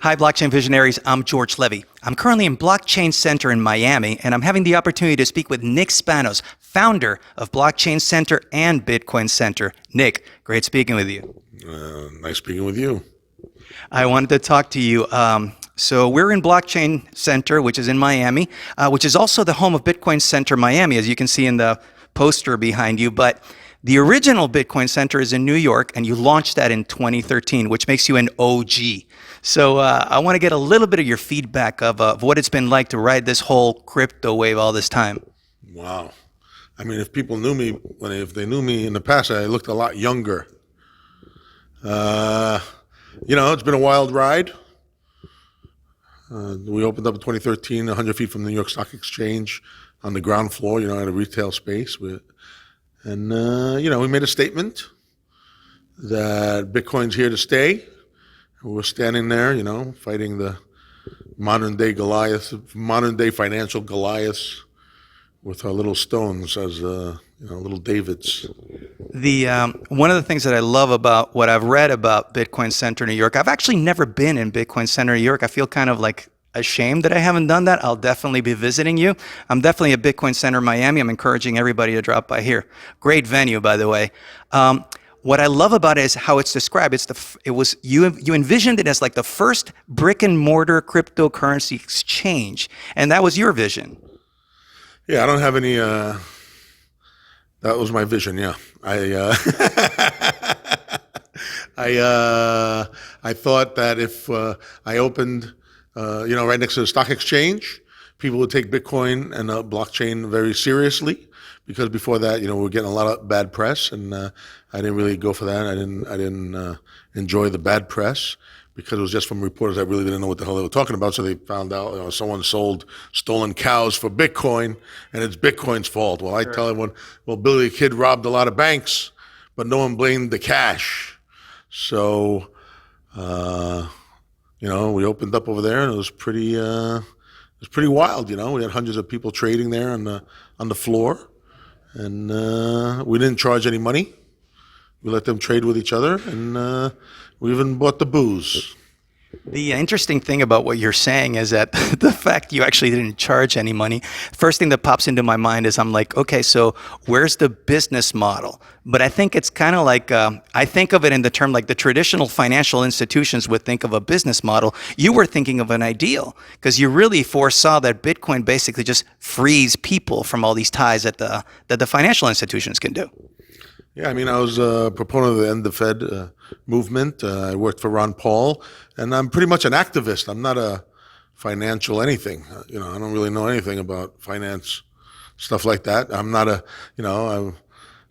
Hi, blockchain visionaries. I'm George Levy. I'm currently in Blockchain Center in Miami, and I'm having the opportunity to speak with Nick Spanos, founder of Blockchain Center and Bitcoin Center. Nick, great speaking with you. Nice speaking with you. I wanted to talk to you. So we're in Blockchain Center, which is in Miami, which is also the home of Bitcoin Center Miami, as you can see in the poster behind you. But the original Bitcoin Center is in New York, and you launched that in 2013, which makes you an OG. So I want to get a little bit of your feedback of what it's been like to ride this whole crypto wave all this time. Wow. I mean, if people knew me, if they knew me in the past, I looked a lot younger. It's been a wild ride. We opened up in 2013, 100 feet from the New York Stock Exchange on the ground floor, at a retail space. We made a statement that Bitcoin's here to stay. We're standing there, fighting the modern day financial Goliaths with our little stones as, little Davids. One of the things that I love about what I've read about Bitcoin Center New York, I've actually never been in Bitcoin Center New York. I feel kind of like ashamed that I haven't done that. I'll definitely be visiting you. I'm definitely at Bitcoin Center Miami. I'm encouraging everybody to drop by here. Great venue, by the way. What I love about it is how it's described. You envisioned it as like the first brick and mortar cryptocurrency exchange, and that was your vision. Yeah, I don't have any. That was my vision. Yeah, I thought that if I opened, right next to the stock exchange, people would take Bitcoin and blockchain very seriously. Because before that, we were getting a lot of bad press, and I didn't really go for that. I didn't enjoy the bad press because it was just from reporters that really didn't know what the hell they were talking about. So they found out someone sold stolen cows for Bitcoin, and it's Bitcoin's fault. Well, I tell everyone, Billy the Kid robbed a lot of banks, but no one blamed the cash. So, we opened up over there, and it was pretty wild. We had hundreds of people trading there on the floor. And we didn't charge any money. We let them trade with each other, and we even bought the booze. The interesting thing about what you're saying is that the fact you actually didn't charge any money, first thing that pops into my mind is I'm like, okay, so where's the business model? But I think it's kind of like, I think of it in the term like the traditional financial institutions would think of a business model. You were thinking of an ideal because you really foresaw that Bitcoin basically just frees people from all these ties that the financial institutions can do. Yeah, I was a proponent of the End the Fed movement. I worked for Ron Paul, and I'm pretty much an activist. I'm not a financial anything. I don't really know anything about finance, stuff like that. I'm not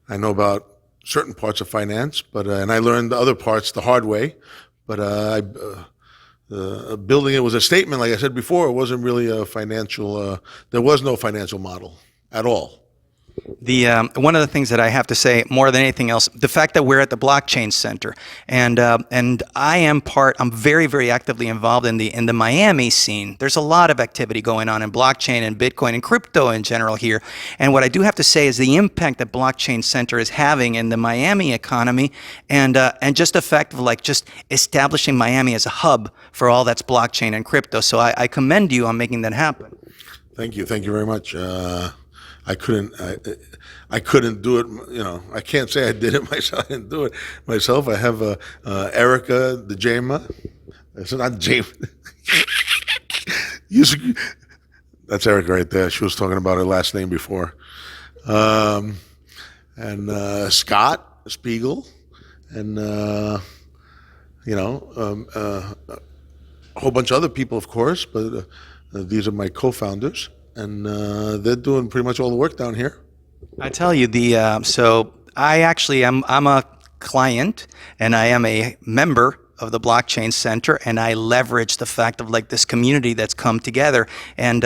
I know about certain parts of finance, but and I learned the other parts the hard way. But building it was a statement, like I said before. It wasn't really a financial. There was no financial model at all. One of the things that I have to say more than anything else, the fact that we're at the Blockchain Center, and I'm very, very actively involved in the Miami scene. There's a lot of activity going on in blockchain and Bitcoin and crypto in general here. And what I do have to say is the impact that Blockchain Center is having in the Miami economy, and just the fact of like just establishing Miami as a hub for all that's blockchain and crypto. So I commend you on making that happen. Thank you very much. I couldn't do it. I can't say I did it myself. I didn't do it myself. I have Erica, the Jama. It's not Jama. That's Erica right there. She was talking about her last name before. And Scott Spiegel, and a whole bunch of other people, of course. But these are my co-founders. And they're doing pretty much all the work down here. I tell you, so I actually I'm a client, and I am a member of the Blockchain Center, and I leverage the fact of like this community that's come together and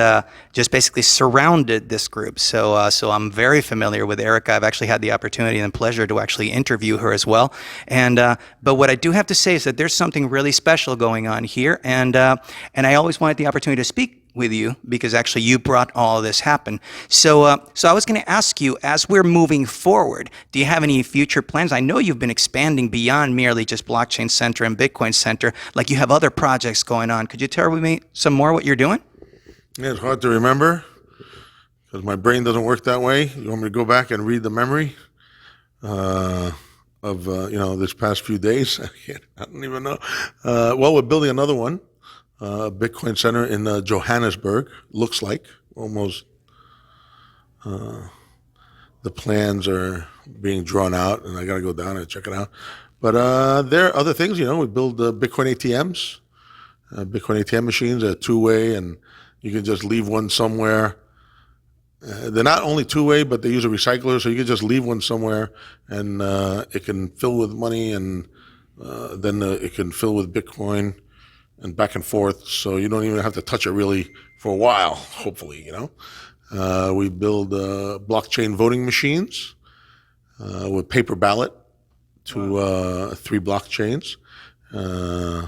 just basically surrounded this group. So I'm very familiar with Erica. I've actually had the opportunity and pleasure to actually interview her as well. And but what I do have to say is that there's something really special going on here, and I always wanted the opportunity to speak with you because actually you brought all of this happen. So I was going to ask you, as we're moving forward, do you have any future plans? I know you've been expanding beyond merely just Blockchain Center and Bitcoin Center. Like, you have other projects going on. Could you tell me some more what you're doing? Yeah, it's hard to remember because my brain doesn't work that way. You want me to go back and read the memory of this past few days? I don't even know. Well, we're building another one, Bitcoin Center in Johannesburg. Looks like almost. The plans are being drawn out, and I got to go down and check it out. But there are other things. We build Bitcoin ATMs, Bitcoin ATM machines, a two-way, and you can just leave one somewhere. They're not only two-way, but they use a recycler, so you can just leave one somewhere, and it can fill with money, and then it can fill with Bitcoin, and back and forth. So you don't even have to touch it really for a while. Hopefully, we build blockchain voting machines with paper ballot to 3 blockchains. I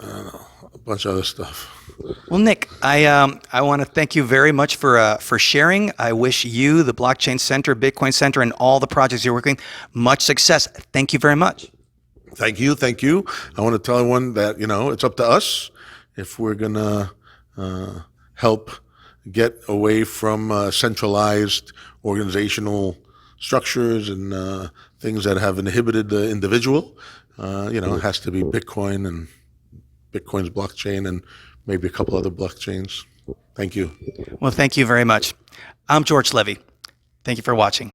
don't know, a bunch of other stuff. Well, Nick, I want to thank you very much for sharing. I wish you, the Blockchain Center, Bitcoin Center, and all the projects you're working, much success. Thank you very much. Thank you. I want to tell everyone that, it's up to us if we're going to help get away from centralized organizational structures and things that have inhibited the individual. It has to be Bitcoin and Bitcoin's blockchain and maybe a couple other blockchains. Thank you. Well, thank you very much. I'm George Levy. Thank you for watching.